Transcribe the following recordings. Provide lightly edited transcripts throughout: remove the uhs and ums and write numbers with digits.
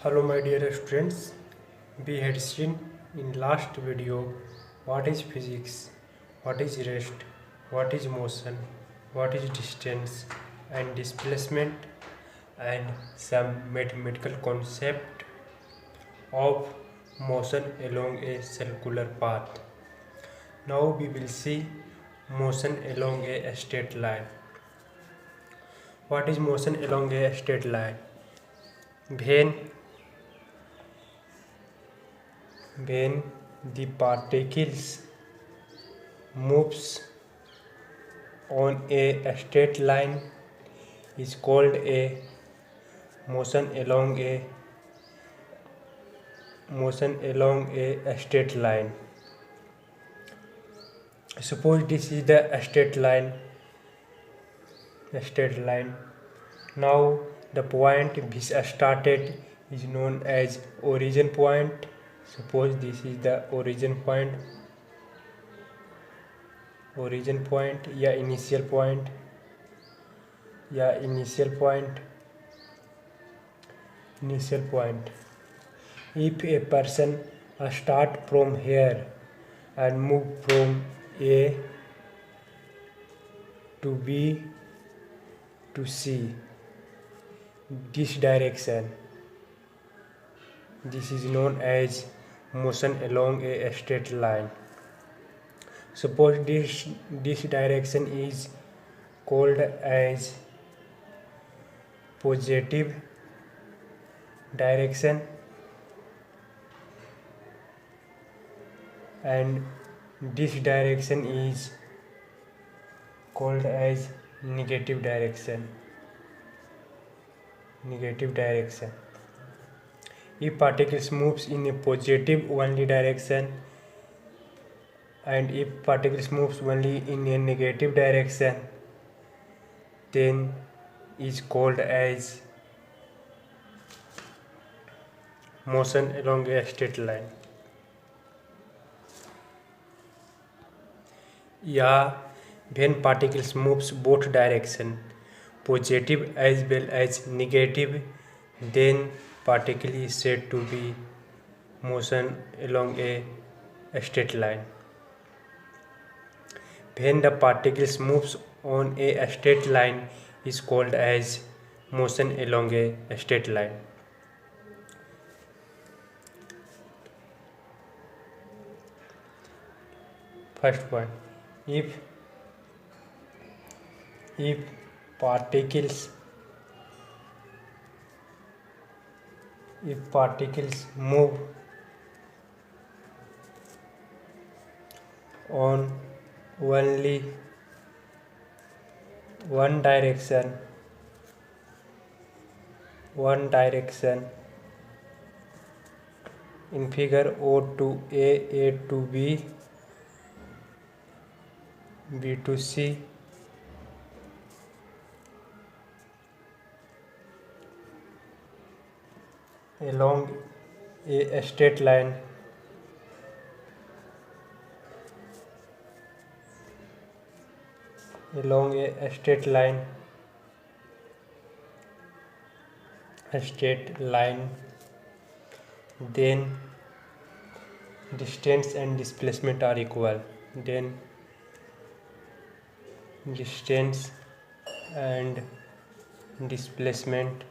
Hello my dear students, we had seen in last video what is physics, what is rest, what is motion, what is distance and displacement and some mathematical concept of motion along a circular path. Now we will see motion along a straight line. What is motion along a straight line? When when the particles moves on a straight line is called a motion along a straight line. Suppose this is the straight line. Now the point which started is known as origin point. Suppose this is the origin point या initial point. If a person start from here and move from A to B to C, this direction, this is known as motion along a straight line. Suppose this direction is called as positive direction and this direction is called as negative direction. If particles moves in a positive only direction and if particles moves only in a negative direction, then is called as motion along a straight line. Yeah, when particles moves both direction, positive as well as negative, then particle is said to be motion along a straight line. When the particles moves on a straight line is called as motion along a straight line. First point, if particles move on only one direction in figure O to A to B, B to C, along a straight line, then distance and displacement are equal. Distance and displacement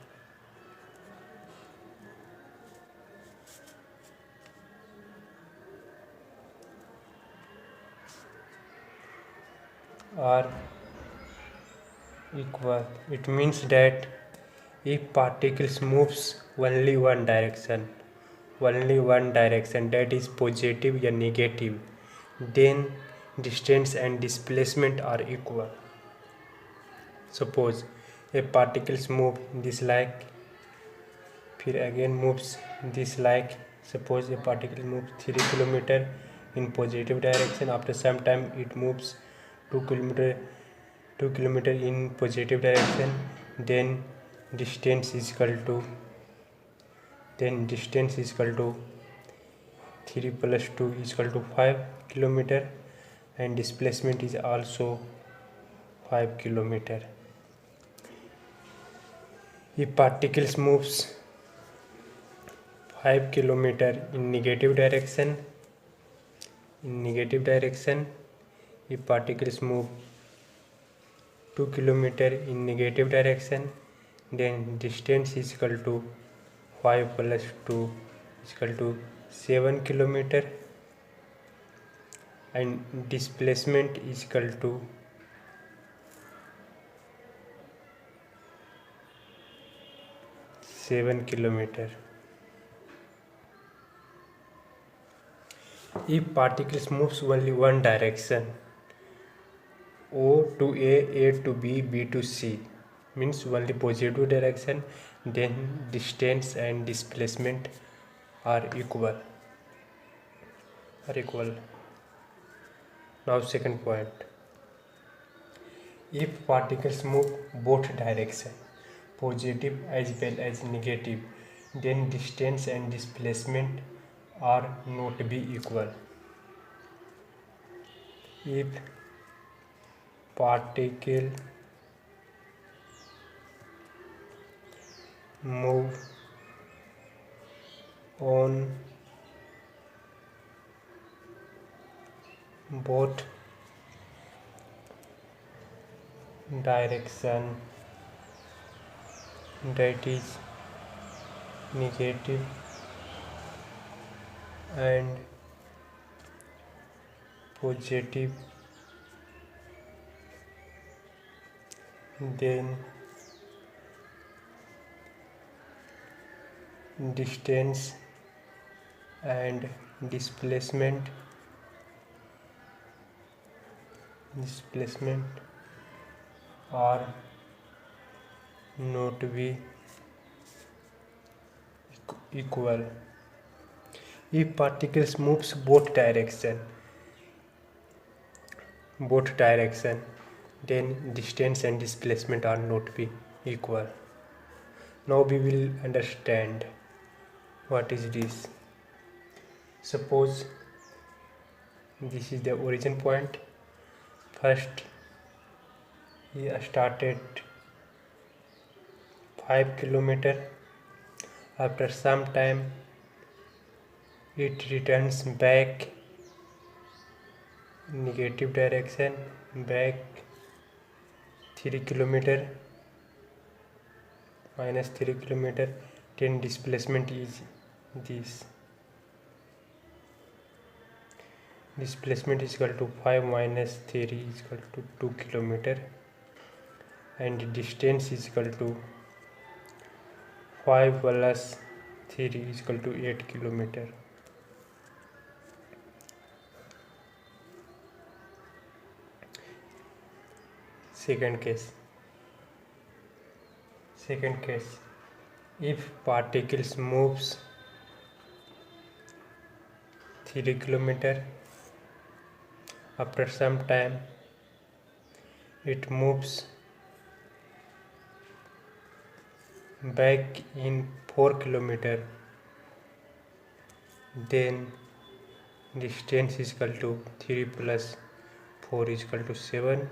are equal. It means that if particles moves only one direction, that is positive or negative, then distance and displacement are equal. Suppose a particles move this like, फिर again moves this like. Suppose a particle moves 3 km in positive direction. After some time it moves 2 km in positive direction. Then distance is equal to 3 plus 2 is equal to 5 km and displacement is also 5 km. If particles moves 5 kilometer in negative direction, if particles move 2 kilometer in negative direction, then distance is equal to 5 plus 2 is equal to 7 kilometer, and displacement is equal to 7 kilometer. If particles moves only one direction, O to A to B, B to C, means only positive direction, then distance and displacement are equal. Now second point, if particles move both direction, positive as well as negative, then distance and displacement are not be equal. If particle move on both direction, that is negative and positive, then distance and displacement are not be equal. If particles moves both direction, then distance and displacement are not be equal. Now we will understand what is this. Suppose this is the origin point. First he started 5 kilometer. After some time it returns back negative direction, back 3 kilometer, minus 3 kilometer, then displacement is this. Displacement is equal to 5 minus 3 is equal to 2 kilometer, and distance is equal to 5 plus 3 is equal to 8 kilometer. Second case, if particles moves 3 kilometer, after some time it moves back in 4 kilometer, then distance is equal to 3 plus 4 is equal to 7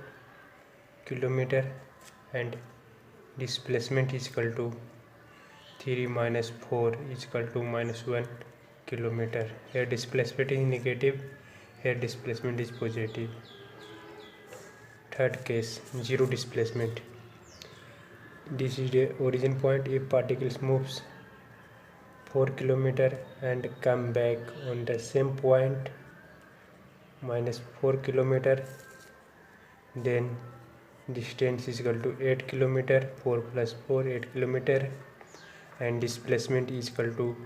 kilometer, and displacement is equal to 3 minus 4 is equal to minus 1 kilometer. Here displacement is negative, here displacement is positive. Third case, zero displacement. This is the origin point. If particles moves 4 kilometer and come back on the same point minus 4 kilometer, then distance is equal to 8 kilometer, 4 plus 4 8 kilometer, and displacement is equal to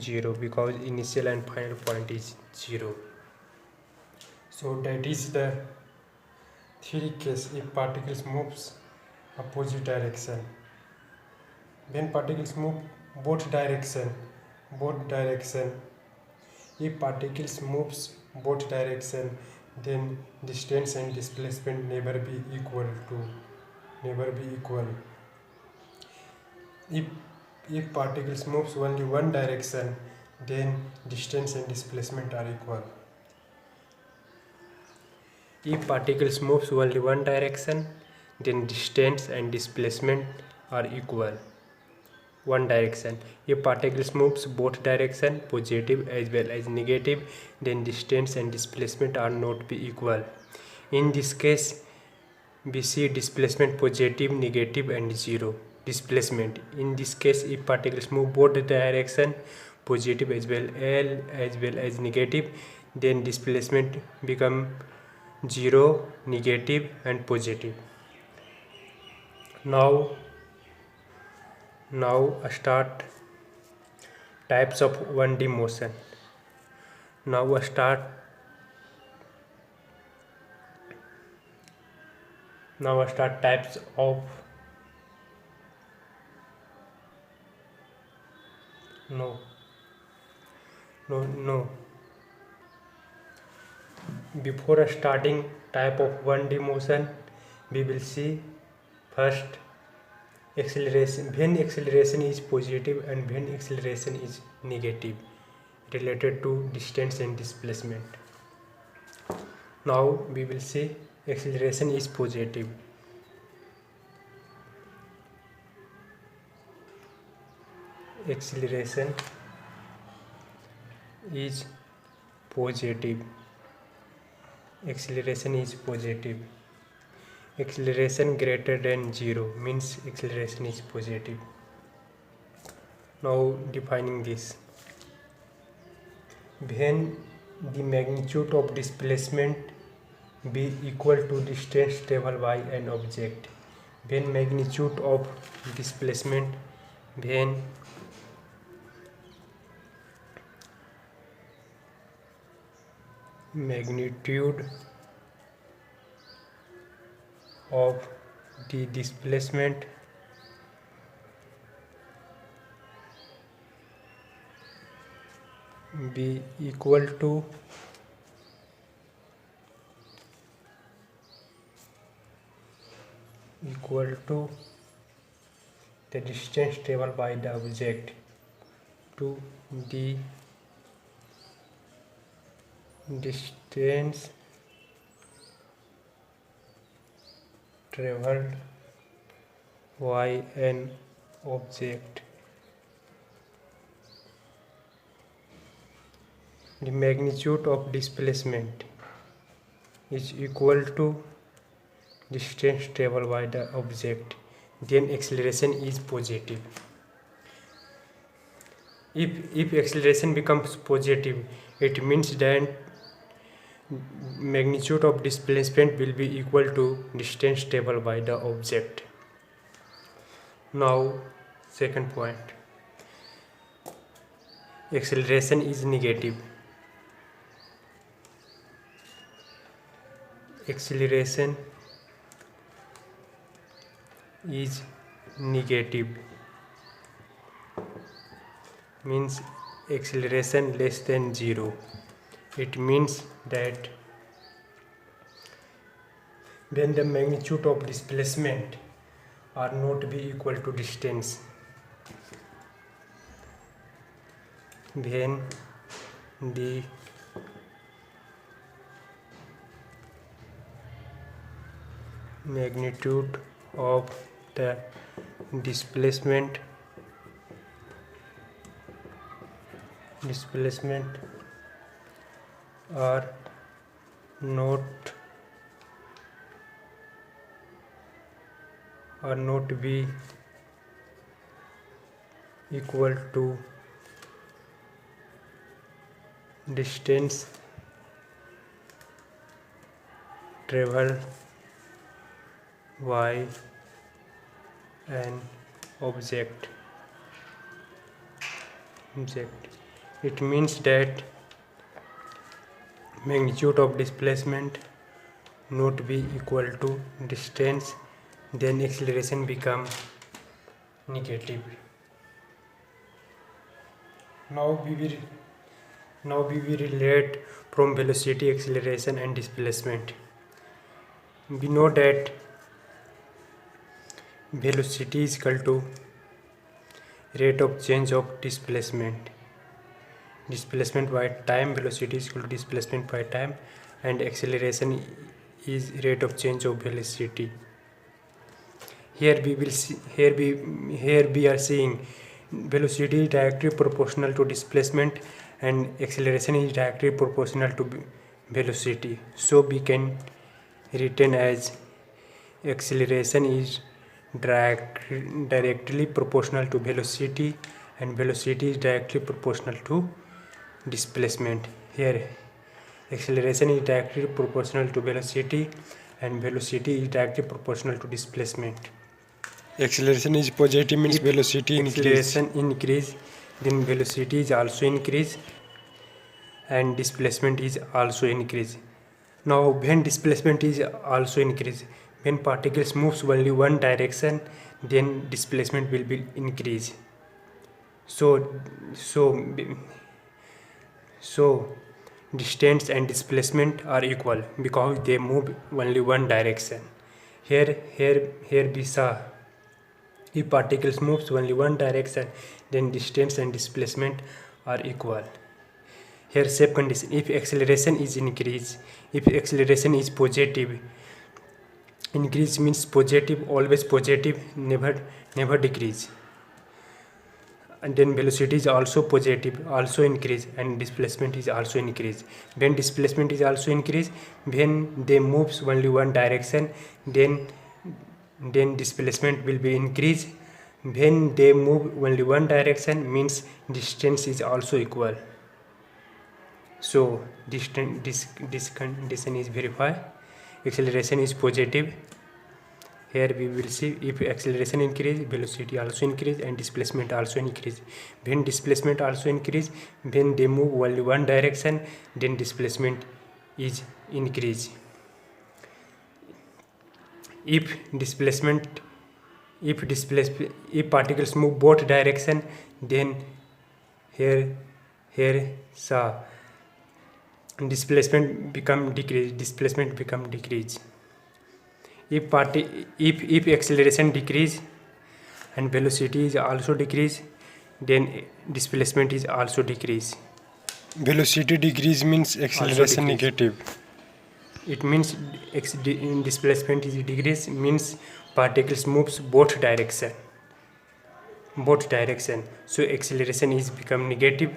0 because initial and final point is 0. So that is the three case if particles moves opposite direction. When particles move both direction, if particles moves both direction, then distance and displacement never be equal. If particles moves only one direction, then distance and displacement are equal. If particles moves only one direction, then distance and displacement are equal. one direction. If particles moves both direction, positive as well as negative, then distance and displacement are not be equal. In this case, we see displacement positive, negative and zero. Displacement. In this case, if particles move both the direction, positive as well as negative, then displacement become zero, negative and positive. Now start types of 1D motion. Now start types of no. Before starting type of 1D motion, we will see first acceleration. When acceleration is positive and when acceleration is negative, related to distance and displacement. Now we will see acceleration is positive. Acceleration is positive. Acceleration is positive. Acceleration greater than 0 means acceleration is positive. Now defining this. When the magnitude of displacement be equal to distance traveled by an object. When magnitude of displacement magnitude of the displacement be equal to the distance traveled by the object to the distance traveled by an object. The magnitude of displacement is equal to distance traveled by the object, then acceleration is positive. If acceleration becomes positive, it means that magnitude of displacement will be equal to distance traveled by the object. Now second point, acceleration is negative. Acceleration is negative means acceleration less than 0. It means that when the magnitude of displacement are not be equal to distance, when the magnitude of the displacement are not be equal to distance traveled by an object. It means that magnitude of displacement not be equal to distance, then acceleration become negative. Now we will relate from velocity, acceleration and displacement. We know that velocity is equal to rate of change of displacement by time. Velocity is equal to displacement by time, and acceleration is rate of change of velocity. Here we are seeing velocity is directly proportional to displacement and acceleration is directly proportional to velocity. So we can written as acceleration is directly proportional to velocity and velocity is directly proportional to displacement. Here acceleration is directly proportional to velocity and velocity is directly proportional to displacement. Acceleration is positive means velocity increase. Acceleration increase, then velocity is also increase and displacement is also increase. Now when displacement is also increase, when particles moves only one direction, then displacement will be increase. So distance and displacement are equal because they move only one direction. Here we saw if particles moves only one direction, then distance and displacement are equal. Here safe condition, if acceleration is increase, if acceleration is positive, increase means positive, always positive, never decrease. And then velocity is also positive, also increase, and displacement is also increase. When displacement is also increase, when they moves only one direction, then displacement will be increase. When they move only one direction means distance is also equal. So this condition is verified. Acceleration is positive. Here we will see if acceleration increase, velocity also increase and displacement also increase. When displacement also increase, when they move only one direction, then displacement is increase. If particles move both direction, then here displacement become decrease. If acceleration decrease and velocity is also decrease, then displacement is also decrease. Velocity decrease means acceleration negative. It means displacement is decrease means particles moves both direction. So acceleration is become negative.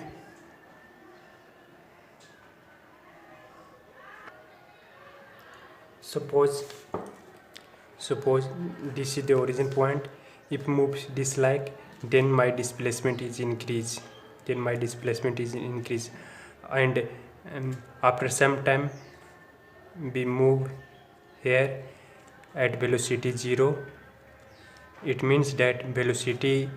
Suppose this is the origin point. If moves this like, then my displacement is increase. And after some time we move here at velocity 0. It means that velocity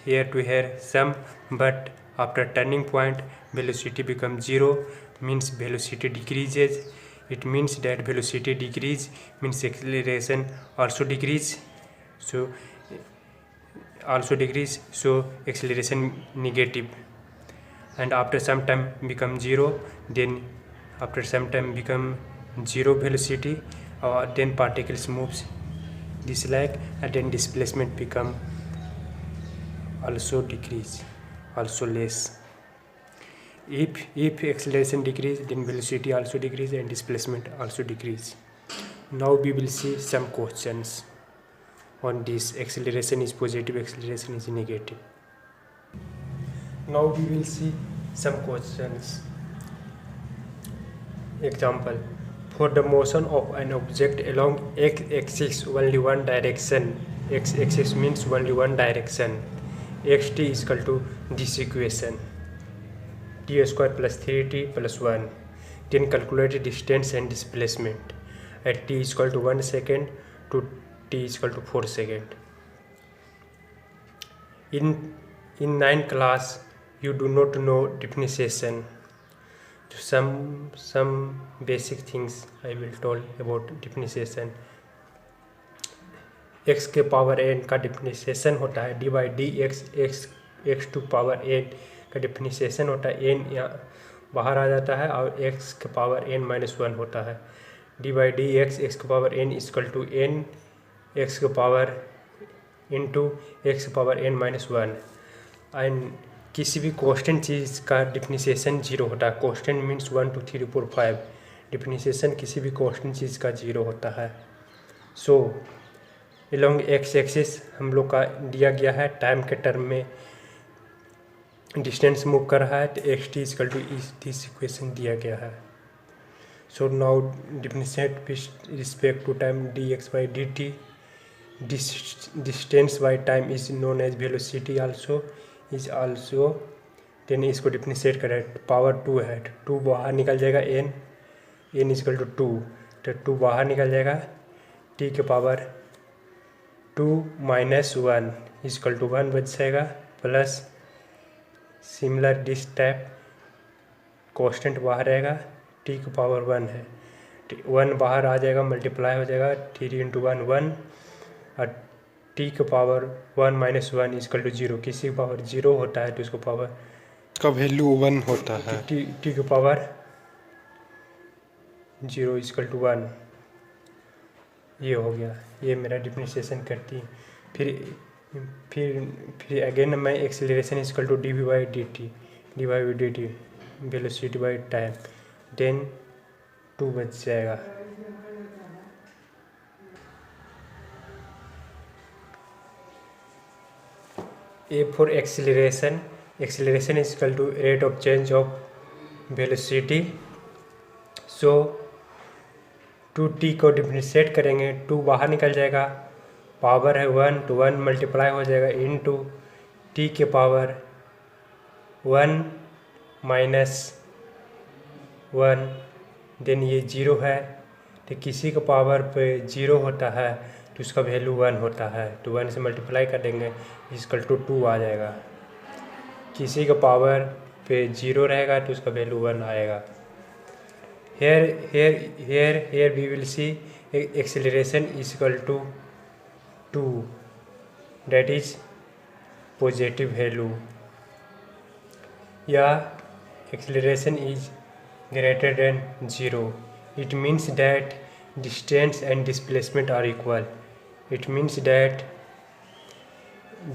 here to here sum, but after turning point velocity becomes 0, means velocity decreases. It means that velocity decrease means acceleration also decrease. So acceleration negative, and after some time become 0. Then after some time become 0 velocity, then particles moves this like, and then displacement become also decrease, also less. If acceleration decrease, then velocity also decrease and displacement also decrease. Now we will see some questions on this. Acceleration is positive, acceleration is negative. Now we will see some questions. Example: for the motion of an object along x-axis only one direction, x-axis means only one direction, xt is equal to this equation, t square plus 3t plus 1. Then calculate distance and displacement at t is equal to 1 second to t is equal to 4 seconds. In 9th class you do not know differentiation. Some basic things I will tell about differentiation. x के power n का differentiation होता है dy dx, x to power n का differentiation होता है, n यहाँ बाहर आ जाता है और x के पावर n माइनस 1 होता है. dy dx x के power n equal to n x के पावर इंटू x के पावर n माइनस 1. एंड किसी भी कांस्टेंट चीज़ का डिफरेंशिएशन 0 होता है. Constant means 1 2 3 4 5. डिफरेंशिएशन किसी भी कांस्टेंट चीज़ का 0 होता है. सो along x एक्सिस हम लोग का दिया गया है, टाइम के टर्म में डिस्टेंस मूव कर रहा है, तो x t equal to this equation दिया गया है. So now differentiate with respect to time d x by d t. Distance by time is known as velocity also then इसको डिफरेंशिएट करें, पावर 2 है, 2 बाहर निकल जाएगा, n इक्वल टू 2, तो 2 बाहर निकल जाएगा, t के पावर 2 माइनस 1 इक्वल टू 1 बच जाएगा, plus similar this type constant बाहर रहेगा, t की पावर 1 है, 1 बाहर आ जाएगा, मल्टीप्लाई हो जाएगा, 3 इंटू 1 1, और t की पावर 1 माइनस 1 इक्वल टू 0. किसी की पावर 0 होता है तो उसको पावर का वैल्यू 1 होता है. t की पावर 0 इक्वल टू 1. ये हो गया, ये मेरा डिफरेंशिएशन करती. फिर अगेन मैं acceleration equal to d v by d t velocity by time, then 2 बच जाएगा. A for acceleration is equal to rate of change of velocity. So 2t को डिफरेंशिएट करेंगे, 2 बाहर निकल जाएगा, पावर है 1 तो 1 मल्टीप्लाई हो जाएगा इनटू t के पावर 1 माइनस 1, देन ये 0 है, तो किसी का पावर पे 0 होता है तो उसका वैल्यू 1 होता है, तो 1 से मल्टीप्लाई कर देंगे इक्वल टू 2 आ जाएगा. किसी का पावर पे 0 रहेगा तो उसका वैल्यू 1 आएगा. Here we will see acceleration is equal to 2, that is positive value. या acceleration is greater than 0. It means that distance and displacement are equal. It means that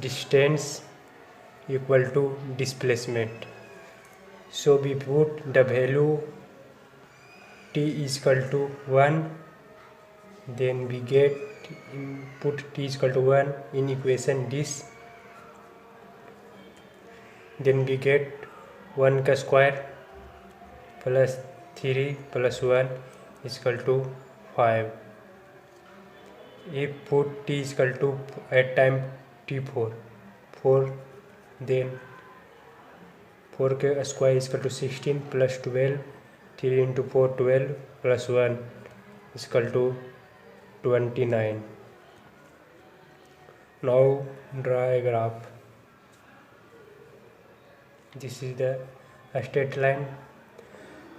distance equal to displacement. So we put the value t is equal to 1, then we get put t is equal to 1 in equation this, then we get 1 का square plus 3 plus 1 is equal to 5. if put t is equal to at time t4 4, then 4 के square is equal to 16 plus 12, 3 into 4 12 plus 1 is equal to 29. Now draw a graph. This is the straight line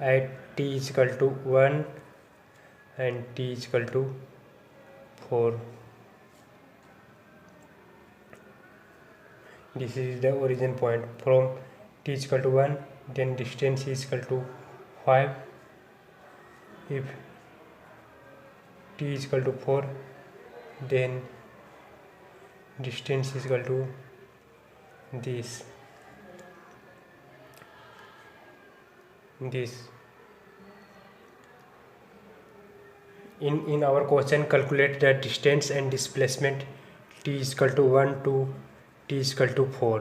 at t is equal to 1 and t is equal to 4. This is the origin point from t is equal to 1, then distance is equal to 5. If t is equal to 4, then distance is equal to this. In our question, calculate the distance and displacement t is equal to 1 to t is equal to 4.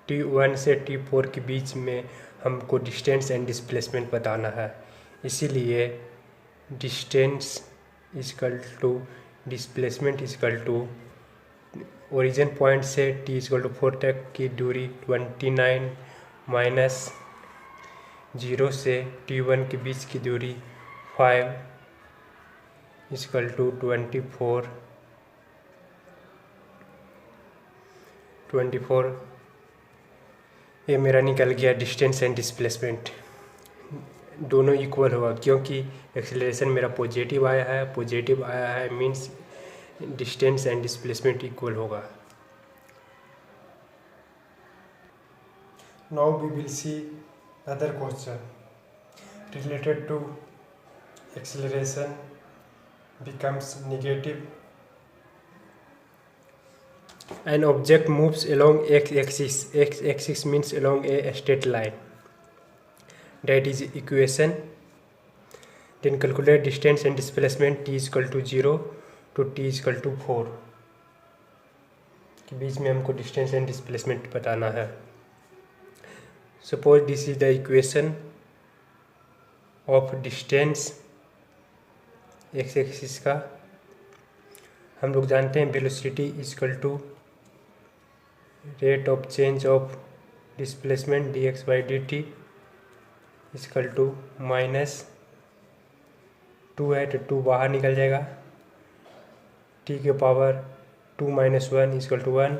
t1 से t4 के बीच में हमको distance and displacement बताना है, इसीलिए distance equal to displacement equal to origin point से t equal to 4 तक की दूरी 29 माइनस 0 से t1 के बीच की दूरी 5 इक्वल टू 24. ये मेरा निकल गया डिस्टेंस एंड डिस्प्लेसमेंट. दोनों इक्वल होगा क्योंकि एक्सेलरेशन मेरा पॉजिटिव आया है means distance and displacement equal होगा. Now we will see other question related to acceleration becomes negative. An object moves along x-axis. X-axis means along a straight line. That is equation. Then calculate distance and displacement t is equal to 0 to t is equal to 4. के बीच में हमको distance and displacement बताना है। Suppose this is the equation of distance x axis का। हम लोग जानते हैं velocity equal to rate of change of displacement d x by d t equal to -2 है तो 2 बाहर निकल जाएगा, टी के पावर 2 - 1 इक्वल टू 1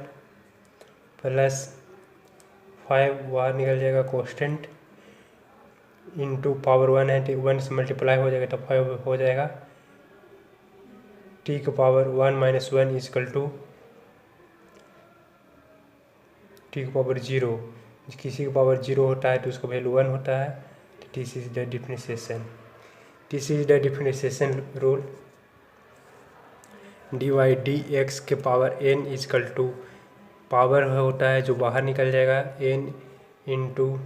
प्लस 5 बाहर निकल जाएगा कॉन्स्टेंट इंटू पावर 1 है तो 1 से मल्टीप्लाई हो जाएगा तो 5 हो जाएगा, टी के पावर 1 - 1 इक्वल टू टी के पावर 0। किसी का पावर 0 होता है तो उसका वैल्यू 1 होता है। This is the differentiation, this is the differentiation rule. D Y D X के power n equal to power होता है जो बाहर निकल जाएगा n इंटू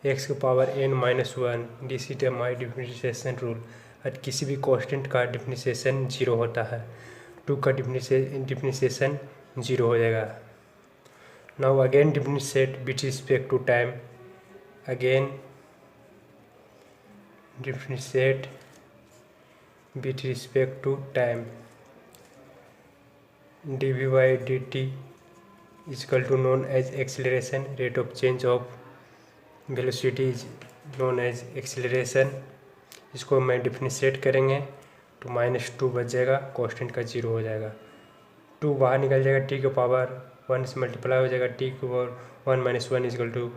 एक्स के power n - 1। This is my differentiation rule. और किसी भी कांस्टेंट का डिफरेंशिएशन 0 होता है, 2 का डिफरेंशिएशन 0 हो जाएगा। Now again differentiate with respect to time, again differentiate with respect to time. dv by dt equal to known as acceleration, rate of change of velocity is known as acceleration. इसको मैं differentiate करेंगे तो -2 बच जाएगा, constant का 0 हो जाएगा, 2 बाहर निकल जाएगा, टी के पावर 1 से मल्टीप्लाई हो जाएगा, टी के पावर 1 - 1 इक्वल टू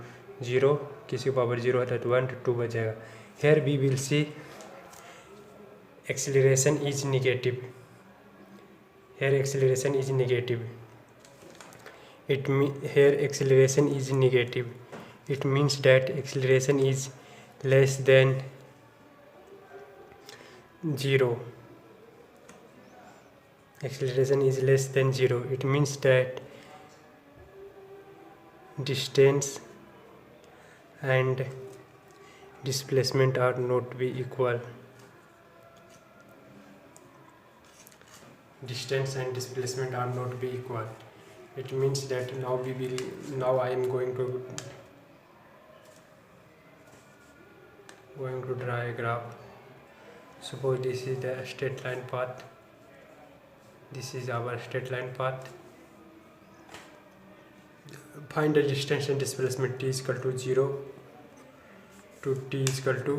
0। किसी के पावर 0 होता है तो 1 तो 2 बच जाएगा। Here we will see acceleration is negative, here acceleration is negative, here acceleration is negative, it means that acceleration is less than 0, acceleration is less than 0, it means that distance and displacement are not be equal, distance and displacement are not be equal. It means that now I am going to draw a graph. Suppose this is the straight line path, this is our straight line path. Find the distance and displacement t is equal to 0 to t is equal to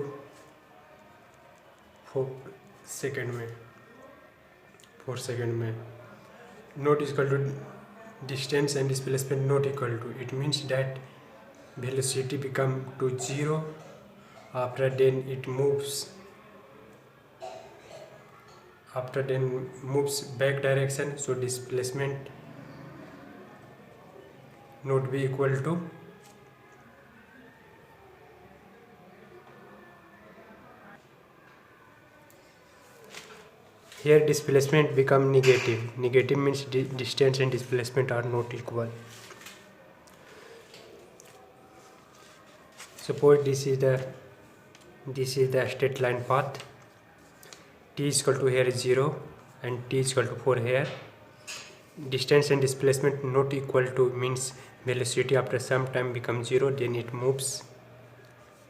4 second में, not equal to distance and displacement not equal to, it means that velocity become to 0, after then it moves back direction, so displacement not be equal to here displacement become negative, negative means distance and displacement are not equal. Suppose this is the straight line path, t is equal to here 0 and t is equal to 4 here. Distance and displacement not equal to means velocity after some time become 0, then it moves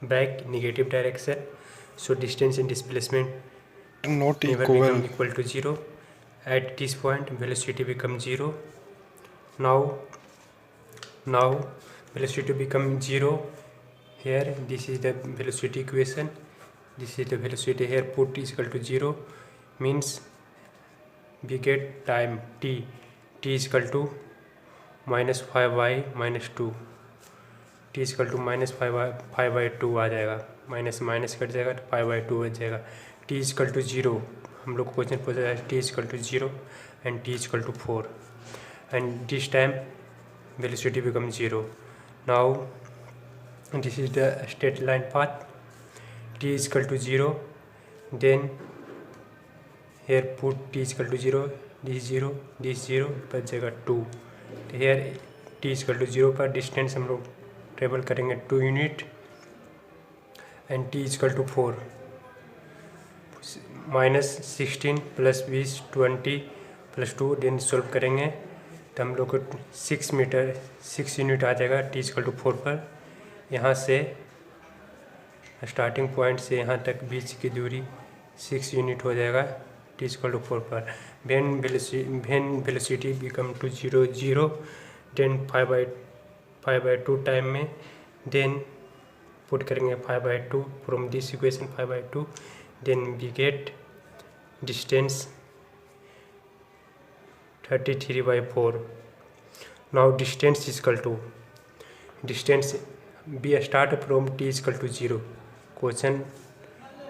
back negative direction, so distance and displacement not never equal. become equal to 0. At this point velocity becomes 0. Now velocity becomes 0. Here this is the velocity equation, this is the velocity, here put is equal to 0 means we get time t is equal to -5y - 2, t is equal to -5/2 आ जाएगा, minus cut जाएगा तो 5/2 बच जाएगा। t is equal to 0, हम लोग को question पूछा है t is equal to 0 and t is equal to 4 and this time velocity becomes 0. Now this is the straight line path, t is equal to 0, then here put t is equal to 0, this 0, this 0, बच जाएगा 2। तो here t is equal to 0 पर distance हम लोग travel करेंगे 2 unit and t is equal to 4, -16 + 20 20 + 2, then solve करेंगे तो हम लोग को 6 यूनिट आ जाएगा t=4 पर। यहाँ से स्टार्टिंग पॉइंट से यहाँ तक बीच की दूरी 6 यूनिट हो जाएगा t=4 पर। When velocity become to 0 then 5/2 time में, देन पुट करेंगे 5/2 from this equation 5/2, then we get distance 33/4. Now distance is equal to distance we start from t=0. Question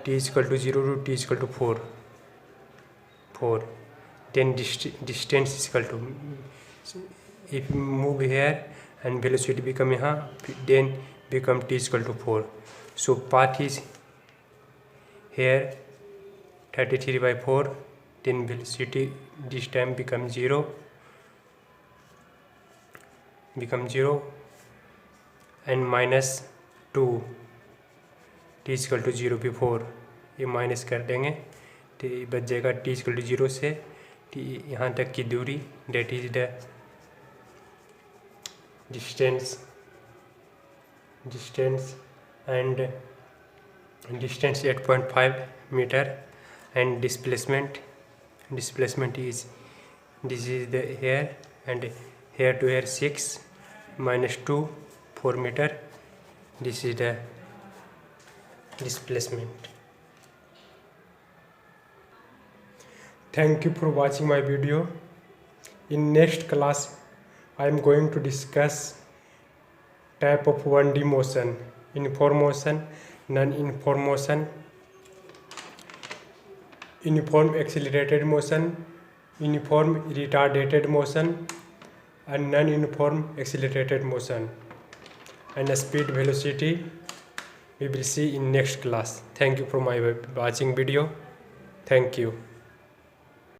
t=0 to t=4. Then distance is equal to, if we move here and velocity become यहाँ, then become t=4. So path is here 33/4. Then velocity this time become 0 and -2 t=0 before, ये minus कर देंगे तो ये बच जाएगा t=0 से यहाँ तक की दूरी, that is the distance and distance 8.5 metre and displacement is this is the here and here to here 6 -2 4 meter. This is the displacement. Thank you for watching my video. In next class I am going to discuss type of 1D motion: uniform motion, non-uniform motion, uniform accelerated motion, uniform retarded motion, and non-uniform accelerated motion, and speed velocity we will see in next class. Thank you for my watching video. Thank you.